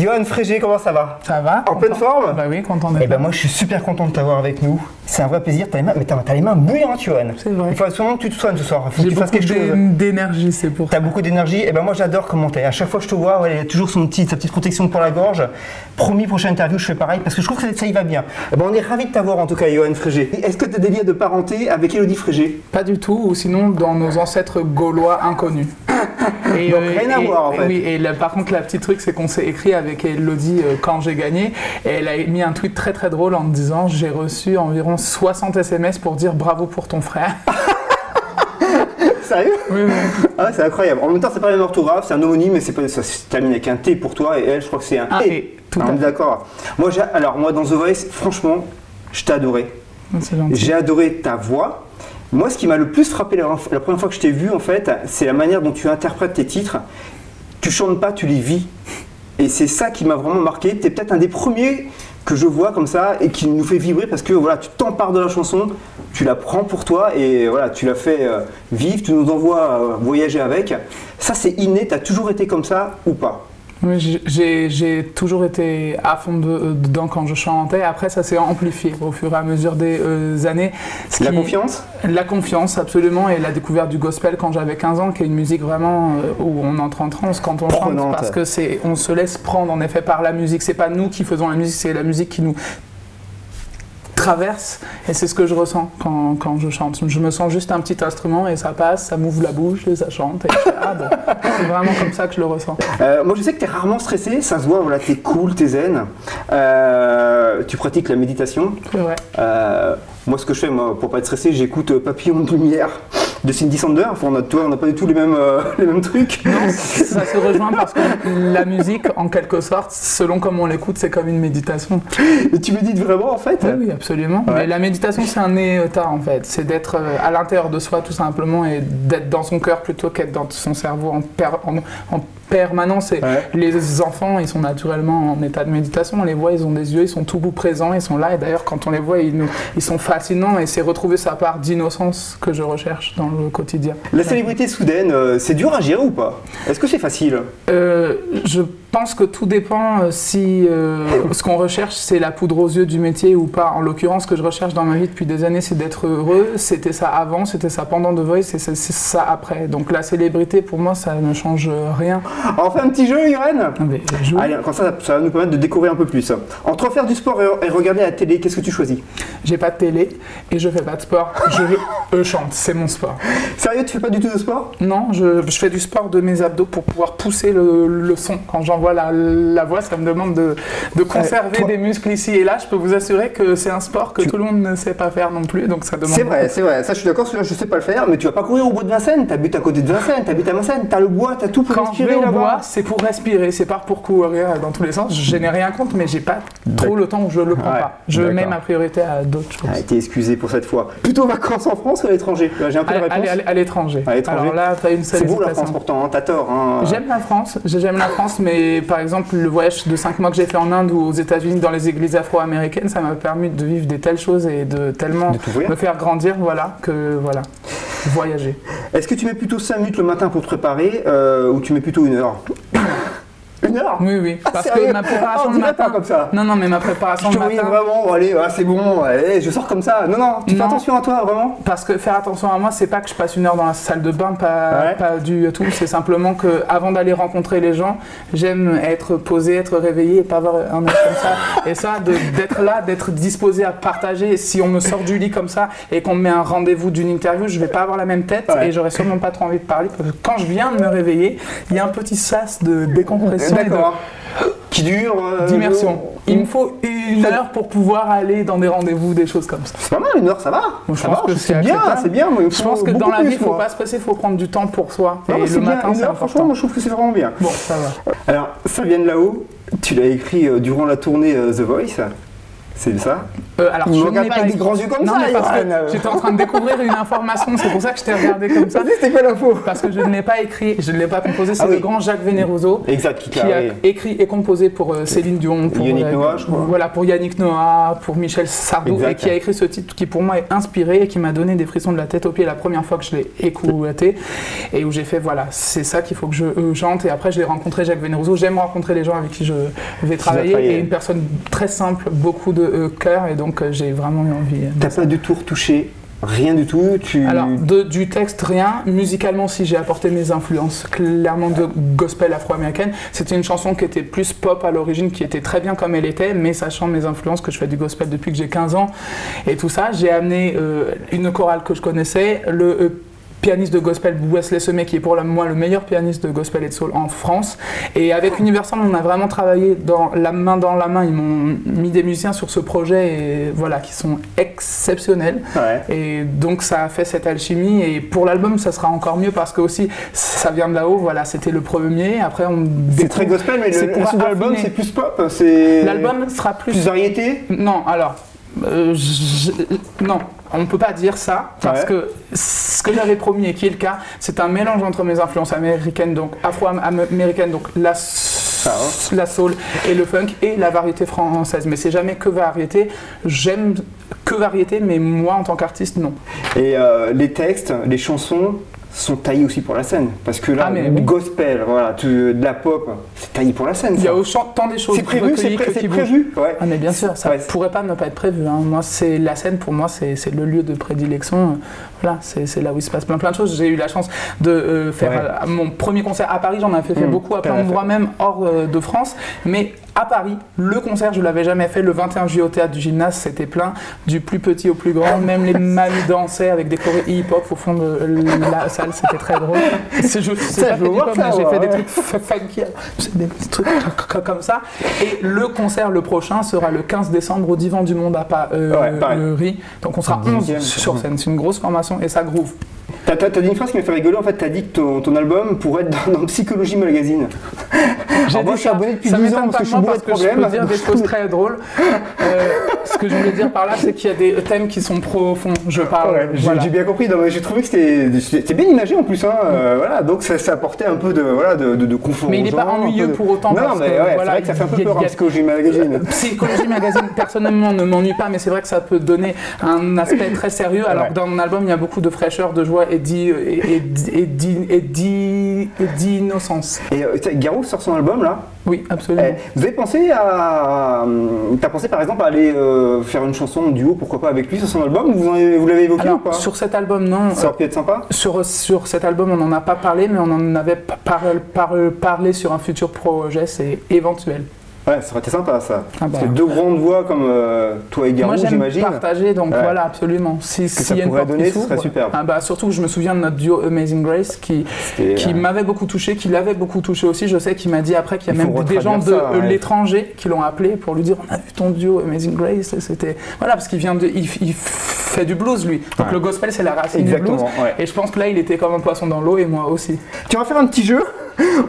Johan Frégé, comment ça va? Ça va? En pleine forme? Bah oui, content d'être là. Moi je suis super content de t'avoir avec nous. C'est un vrai plaisir. T'as les mains bouillantes, Johan. C'est vrai. Il faut absolument que tu te soignes ce soir. Il faut que tu fasses quelque chose. J'ai beaucoup d'énergie, c'est pour ça. T'as beaucoup d'énergie. Et moi j'adore commenter. À chaque fois que je te vois, il y a toujours sa petite protection pour la gorge. Promis, prochaine interview, je fais pareil parce que je trouve que ça y va bien. On est ravis de t'avoir en tout cas, Johan Frégé. Est-ce que tu as des liens de parenté avec Élodie Frégé? Pas du tout, ou sinon dans nos ancêtres gaulois inconnus. Et donc rien à voir en fait. Oui, et là, par contre, la petite truc, c'est qu'on s'est écrit avec Elodie quand j'ai gagné. Et elle a mis un tweet très très drôle en me disant: j'ai reçu environ 60 SMS pour dire bravo pour ton frère. Sérieux? Oui, oui. Ah, c'est incroyable. En même temps, c'est pas la même orthographe, c'est un homonyme, mais ça se termine avec un T pour toi, et elle, je crois que c'est un E. Tout on est d'accord. Moi, dans The Voice, franchement, je t'ai adoré. C'est gentil. J'ai adoré ta voix. Moi, ce qui m'a le plus frappé la première fois que je t'ai vu, en fait, c'est la manière dont tu interprètes tes titres. Tu chantes pas, tu les vis. Et c'est ça qui m'a vraiment marqué. Tu es peut-être un des premiers que je vois comme ça et qui nous fait vibrer parce que voilà, tu t'empares de la chanson, tu la prends pour toi et voilà, tu la fais vivre, tu nous envoies voyager avec. Ça, c'est inné. Tu as toujours été comme ça ou pas? Oui, j'ai toujours été à fond dedans quand je chantais. Après, ça s'est amplifié au fur et à mesure des années. La confiance? La confiance, absolument. Et la découverte du gospel quand j'avais 15 ans, qui est une musique vraiment où on entre en transe quand on chante. Parce que on se laisse prendre en effet par la musique. C'est pas nous qui faisons la musique, c'est la musique qui nous traverse, et c'est ce que je ressens quand je chante. Je me sens juste un petit instrument et ça passe, ça m'ouvre la bouche et ça chante. Et c'est vraiment comme ça que je le ressens. Moi je sais que tu es rarement stressé, ça se voit, voilà, tu es cool, tu es zen. Tu pratiques la méditation. C'est vrai. Moi ce que je fais pour pas être stressé, j'écoute Papillon de lumière de Cindy Sander. Enfin, on n'a pas du tout les mêmes trucs. Non, ça se rejoint parce que la musique, en quelque sorte, selon comment on l'écoute, c'est comme une méditation. Et tu médites vraiment en fait? Oui, absolument. Ouais. Mais la méditation, c'est un état en fait. C'est d'être à l'intérieur de soi tout simplement et d'être dans son cœur plutôt qu'être dans son cerveau en permanence. Et les enfants, ils sont naturellement en état de méditation. On les voit, ils ont des yeux, ils sont tout bout présents, ils sont là. Et d'ailleurs, quand on les voit, ils sont fascinants. Et c'est retrouver sa part d'innocence que je recherche dans le quotidien. La célébrité soudaine, c'est dur à gérer ou pas? Est-ce que c'est facile? Je pense que tout dépend si ce qu'on recherche, c'est la poudre aux yeux du métier ou pas. En l'occurrence, ce que je recherche dans ma vie depuis des années, c'est d'être heureux. C'était ça avant, c'était ça pendant The Voice et c'est ça après. Donc la célébrité, pour moi, ça ne change rien. On fait un petit jeu, Johan? Allez, comme ça va nous permettre de découvrir un peu plus. Entre faire du sport et regarder la télé, qu'est-ce que tu choisis? J'ai pas de télé et je fais pas de sport. Je chante, c'est mon sport. Sérieux, tu fais pas du tout de sport? Non, je fais du sport de mes abdos pour pouvoir pousser le son. Quand j'envoie la voix, ça me demande de conserver des muscles ici et là. Je peux vous assurer que c'est un sport que tout le monde ne sait pas faire non plus, donc ça demande... C'est vrai, ça je suis d'accord, je sais pas le faire, mais tu vas pas courir au bois de Vincennes, t'habites à côté de Vincennes, t'habites à Vincennes, t'as le bois, t'as tout pour respirer là-bas. Bois, c'est pour respirer, c'est pas pour courir dans tous les sens. Je n'ai rien contre, mais j'ai pas trop le temps où je le prends pas. Je mets ma priorité à d'autres choses. T'es excusé pour cette fois. Plutôt vacances en France ou à l'étranger? J'ai un peu de réponse. À l'étranger. Alors là, t'as une c'est beau la France pourtant, t'as tort. J'aime la France, mais par exemple le voyage de 5 mois que j'ai fait en Inde ou aux États-Unis dans les églises afro-américaines, ça m'a permis de vivre des telles choses et de tellement me faire grandir, voyager. Est-ce que tu mets plutôt 5 minutes le matin pour te préparer ou tu mets plutôt 1 heure? 1 heure? Oui, parce que ma préparation de matin... pas comme ça. Non, mais ma préparation de matin... Je te voyais vraiment, allez, c'est bon, allez, je sors comme ça. Non, tu fais attention à toi, vraiment. Parce que faire attention à moi, c'est pas que je passe 1 heure dans la salle de bain, pas du tout. C'est simplement qu'avant d'aller rencontrer les gens, j'aime être posé, être réveillé et pas avoir un œil comme ça. Et ça, d'être là, d'être disposé à partager. Si on me sort du lit comme ça et qu'on me met un rendez-vous d'une interview, je vais pas avoir la même tête et j'aurais sûrement pas trop envie de parler. Parce que quand je viens de me réveiller, il y a un petit sas de décompression. D'accord. Qui dure d'immersion. Il me faut 1 heure pour pouvoir aller dans des rendez-vous, des choses comme ça. C'est pas mal, 1 heure, ça va. Je pense que c'est bien, c'est bien. Je pense que dans la vie, il ne faut pas se presser, il faut prendre du temps pour soi. Non, et le matin, c'est important. Franchement, moi je trouve que c'est vraiment bien. Bon, ça va. Alors, ça vient de là-haut. Tu l'as écrit durant la tournée The Voice. C'est ça? Alors, je ne regarde pas avec des grands yeux comme ça, parce que j'étais en train de découvrir une information, c'est pour ça que je t'ai regardé comme ça. C'était quoi l'info? Parce que je ne l'ai pas écrit, je ne l'ai pas composé, c'est le grand Jacques Veneroso qui a écrit et composé pour Céline Dion, pour Yannick Noah, je crois. Voilà, pour Yannick Noah, pour Michel Sardou, et qui a écrit ce titre qui pour moi est inspiré et qui m'a donné des frissons de la tête aux pieds la première fois que je l'ai écouté et où j'ai fait voilà, c'est ça qu'il faut que je chante. Et après je l'ai rencontré, Jacques Veneroso. J'aime rencontrer les gens avec qui je vais travailler, et une personne très simple, beaucoup de cœur, et donc j'ai vraiment eu envie. T'as pas du tout retouché? Rien du tout? Alors, du texte, rien. Musicalement, si, j'ai apporté mes influences, clairement de gospel afro-américaine. C'était une chanson qui était plus pop à l'origine, qui était très bien comme elle était, mais sachant mes influences, que je fais du gospel depuis que j'ai 15 ans, et tout ça, j'ai amené une chorale que je connaissais, le pianiste de gospel Wesley Semet, qui est pour moi le meilleur pianiste de gospel et de soul en France. Et avec Universal, on a vraiment travaillé dans la main. Ils m'ont mis des musiciens sur ce projet, et voilà, qui sont exceptionnels. Et donc ça a fait cette alchimie. Et pour l'album, ça sera encore mieux parce que aussi ça vient de là-haut. Voilà, c'était le premier. Après, c'est très gospel, mais l'album c'est plus pop. L'album sera plus variété. Non, alors. Non, on ne peut pas dire ça parce que ce que j'avais promis et qui est le cas, c'est un mélange entre mes influences américaines, donc afro-américaines, donc la soul et le funk, et la variété française. Mais c'est jamais que variété. J'aime que variété, mais moi en tant qu'artiste, non. Et les textes, les chansons sont taillés aussi pour la scène, parce que là, gospel, voilà, de la pop, c'est taillé pour la scène. Il y a tant des choses. C'est prévu, c'est prévu. Ouais. Ah mais bien sûr, ça pourrait pas ne pas être prévu. Hein. Moi, c'est la scène, pour moi, c'est le lieu de prédilection. Voilà, c'est là où il se passe plein de choses. J'ai eu la chance de faire mon premier concert à Paris. J'en ai fait beaucoup à plein d'endroits, même hors de France, mais à Paris, le concert, je ne l'avais jamais fait. Le 21 juillet au théâtre du Gymnase, c'était plein, du plus petit au plus grand. Même les mamies dansaient avec des chorés hip-hop au fond de la salle, c'était très drôle. C'est pas fait du hip-hop, mais j'ai fait des trucs funky, des petits trucs comme ça. Et le concert, le prochain, sera le 15 décembre au Divan du Monde à Paris. Donc on sera 11 sur scène. C'est une grosse formation et ça groove. T'as dit une phrase qui m'a fait rigoler, en fait, t'as dit que ton album pourrait être dans Psychologie Magazine. Moi je suis abonné depuis 10 ans parce que je suis bourré de problèmes. Je peux dire des choses très drôles. Ce que je voulais dire par là, c'est qu'il y a des thèmes qui sont profonds. Je parle. J'ai bien compris, j'ai trouvé que c'était bien imagé en plus. Voilà, donc ça apportait un peu de confort. Mais il n'est pas ennuyeux pour autant. Non, mais c'est vrai que ça fait un peu peur, Psychologie Magazine. Psychologie Magazine, personnellement, ne m'ennuie pas, mais c'est vrai que ça peut donner un aspect très sérieux, alors que dans mon album, il y a beaucoup de fraîcheur, de joie et d'innocence. Et Garou sort son album là? Oui, absolument. Vous avez pensé t'as pensé par exemple à aller faire une chanson en duo, pourquoi pas avec lui sur son album, ou vous l'avez évoqué ou pas? Sur cet album, non. Ça aurait pu être sympa? Sur cet album, on n'en a pas parlé, mais on en avait parlé sur un futur projet, c'est éventuel. Ouais, ça aurait été sympa ça. Parce que deux grandes voix comme toi et Garou, j'imagine. Moi j'aime partager, donc voilà, absolument. Si ça pourrait donner, ce serait superbe. Surtout que je me souviens de notre duo Amazing Grace qui m'avait beaucoup touché, qui l'avait beaucoup touché aussi. Je sais qu'il m'a dit après qu'il y a même des gens de l'étranger qui l'ont appelé pour lui dire on a vu ton duo Amazing Grace. C'était voilà, parce qu'il il fait du blues lui. Donc le gospel c'est la racine du blues. Et je pense que là il était comme un poisson dans l'eau et moi aussi. Tu vas faire un petit jeu.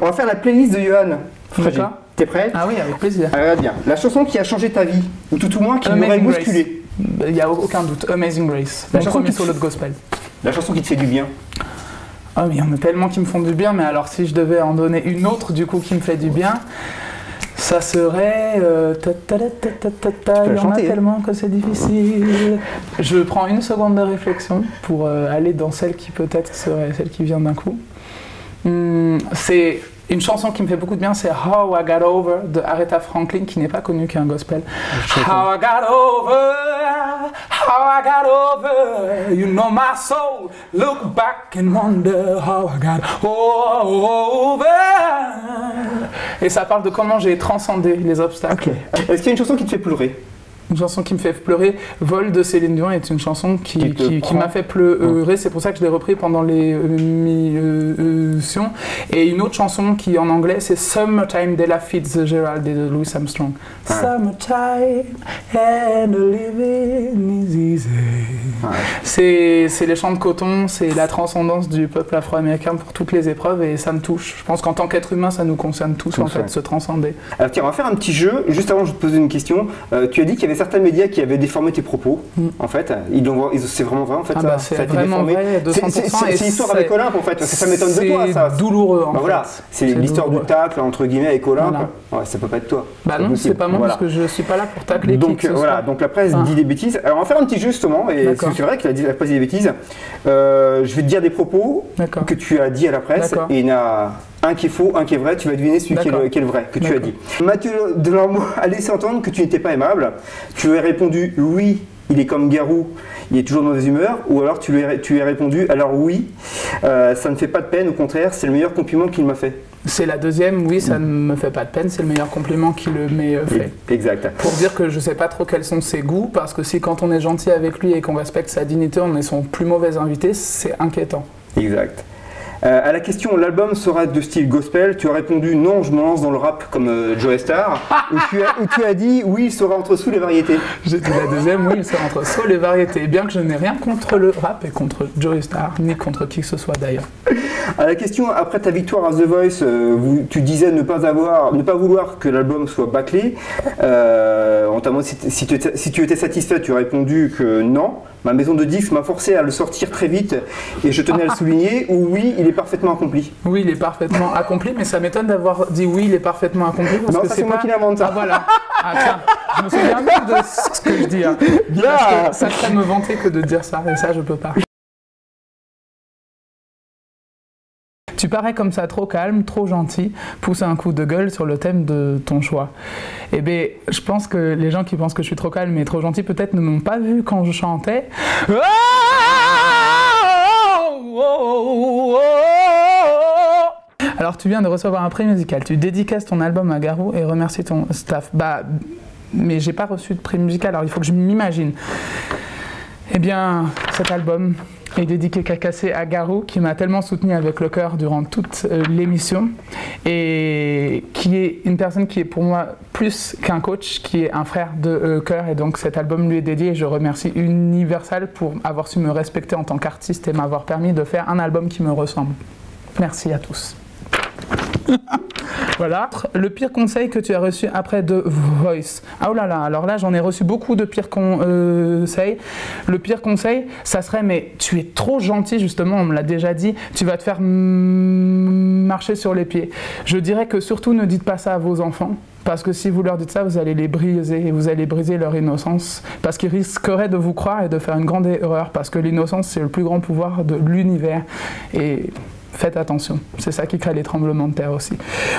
On va faire la playlist de Johan. D'accord. T'es prête? Ah oui, avec plaisir. Regarde bien. La chanson qui a changé ta vie, ou tout au moins qui m'aurait bousculé. Il n'y a aucun doute. Amazing Grace. Mon premier solo de gospel. La chanson qui te fait du bien. Ah mais il y en a tellement qui me font du bien, mais alors si je devais en donner une autre du coup qui me fait du bien, ça serait... il y en a tellement que c'est difficile. Je prends une seconde de réflexion pour aller dans celle qui peut-être serait celle qui vient d'un coup. C'est... Une chanson qui me fait beaucoup de bien, c'est How I Got Over de Aretha Franklin, qui n'est pas connue, qui est un gospel. How I got over, you know my soul. Look back and wonder how I got over. Et ça parle de comment j'ai transcendé les obstacles. Okay. Est-ce qu'il y a une chanson qui te fait pleurer? Une chanson qui me fait pleurer, Vol de Céline Dion est une chanson qui m'a fait pleurer, c'est pour ça que je l'ai repris pendant les missions. Et une autre chanson qui en anglais c'est Summertime d'Ella Fitzgerald et de Louis Armstrong. Summertime and the living is easy. C'est les champs de coton, c'est la transcendance du peuple afro-américain pour toutes les épreuves et ça me touche. Je pense qu'en tant qu'être humain, ça nous concerne tous en fait, se transcender. Alors tiens, on va faire un petit jeu. Juste avant, je te poser une question. Tu as dit qu'il y avait avait certains médias qui avaient déformé tes propos, en fait. C'est vraiment vrai, en fait. C'est vraiment vrai, 200%. C'est l'histoire avec Olympe, en fait, parce que ça m'étonne de toi, ça. C'est douloureux, en fait. Voilà, c'est l'histoire du tacle, entre guillemets, avec Olympe. Voilà. Ouais, ça peut pas être toi. Bah non, c'est pas moi, parce que je suis pas là pour tacler qui que ce voilà, soit. donc la presse dit des bêtises. Alors on va faire un petit jeu justement, et c'est vrai que la presse dit des bêtises. Je vais te dire des propos que tu as dit à la presse, et il y en a un qui est faux, un qui est vrai, tu vas deviner celui qui est le vrai, que tu as dit. Mathieu Delormeau a laissé entendre que tu n'étais pas aimable. Tu lui as répondu oui, il est comme Garou, il est toujours de mauvaise humeur, ou alors tu lui as répondu alors oui, ça ne fait pas de peine, au contraire, c'est le meilleur compliment qu'il m'a fait. C'est la deuxième, oui, ça ne me fait pas de peine, c'est le meilleur compliment qu'il m'ait fait. Exact. Pour dire que je ne sais pas trop quels sont ses goûts, parce que si quand on est gentil avec lui et qu'on respecte sa dignité, on est son plus mauvais invité, c'est inquiétant. Exact. À la question l'album sera de style gospel, tu as répondu non, je me lance dans le rap comme Joe Star, ou tu as dit oui, il sera entre soul et variété. J'ai dit la deuxième, oui, il sera entre soul et variété, bien que je n'ai rien contre le rap et contre Joe Star, ni contre qui que ce soit d'ailleurs. À la question après ta victoire à The Voice, tu disais ne pas vouloir que l'album soit bâclé. Si tu étais satisfait, tu as répondu que non. Ma maison de disques m'a forcé à le sortir très vite et je tenais à le souligner, ou oui, il est parfaitement accompli. Oui, il est parfaitement accompli, mais ça m'étonne d'avoir dit oui, il est parfaitement accompli. Parce non, que ça c'est moi qui l'invente ça. Ah voilà. Ah, tiens, je me souviens bien de ce que je dis. Hein. Ça serait me vanter que de dire ça, et ça je peux pas. Tu parais comme ça trop calme, trop gentil, pousse un coup de gueule sur le thème de ton choix. Eh bien, je pense que les gens qui pensent que je suis trop calme et trop gentil, peut-être ne m'ont pas vu quand je chantais. Alors, tu viens de recevoir un prix musical, tu dédicaces ton album à Garou et remercies ton staff. Bah, mais j'ai pas reçu de prix musical, alors il faut que je m'imagine. Eh bien, cet album est dédicacé à Garou, qui m'a tellement soutenu avec le cœur durant toute l'émission, et qui est une personne qui est pour moi plus qu'un coach, qui est un frère de cœur, et donc cet album lui est dédié, et je remercie Universal pour avoir su me respecter en tant qu'artiste et m'avoir permis de faire un album qui me ressemble. Merci à tous. Voilà. Le pire conseil que tu as reçu après The Voice. Ah oh là là, alors là j'en ai reçu beaucoup de pires conseils. Le pire conseil, ça serait mais tu es trop gentil, justement, on me l'a déjà dit, tu vas te faire marcher sur les pieds. Je dirais que surtout ne dites pas ça à vos enfants. Parce que si vous leur dites ça, vous allez les briser et vous allez briser leur innocence. Parce qu'ils risqueraient de vous croire et de faire une grande erreur. Parce que l'innocence, c'est le plus grand pouvoir de l'univers. Et faites attention, c'est ça qui crée les tremblements de terre aussi.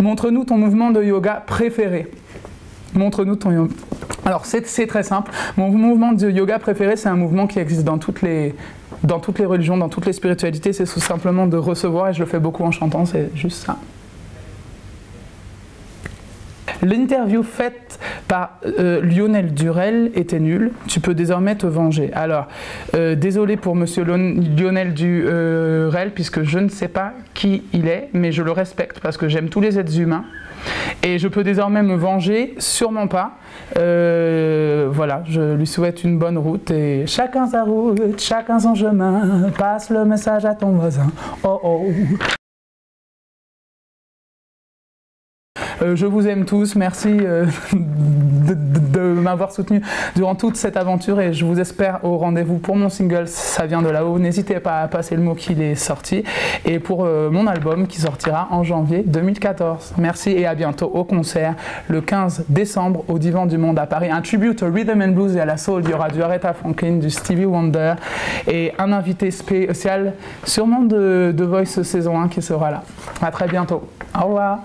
Montre-nous ton mouvement de yoga préféré. Montre-nous ton yoga. Alors c'est très simple. Mon mouvement de yoga préféré, c'est un mouvement qui existe dans toutes les religions, dans toutes les spiritualités. C'est tout simplement de recevoir, et je le fais beaucoup en chantant, c'est juste ça. L'interview faite par Lionel Durel était nulle. Tu peux désormais te venger. Alors, désolé pour monsieur Lionel Durel, puisque je ne sais pas qui il est, mais je le respecte parce que j'aime tous les êtres humains. Et je peux désormais me venger, sûrement pas. Voilà, je lui souhaite une bonne route. Et chacun sa route, chacun son chemin. Passe le message à ton voisin. Oh oh. Je vous aime tous, merci de m'avoir soutenu durant toute cette aventure, et je vous espère au rendez-vous pour mon single Ça vient de là-haut. N'hésitez pas à passer le mot qu'il est sorti, et pour mon album qui sortira en janvier 2014. Merci et à bientôt au concert le 15 décembre au Divan du Monde à Paris. Un tribute au rhythm and blues et à la soul. Il y aura du Aretha Franklin, du Stevie Wonder et un invité spécial sûrement de Voice saison 1 qui sera là. À très bientôt. Au revoir.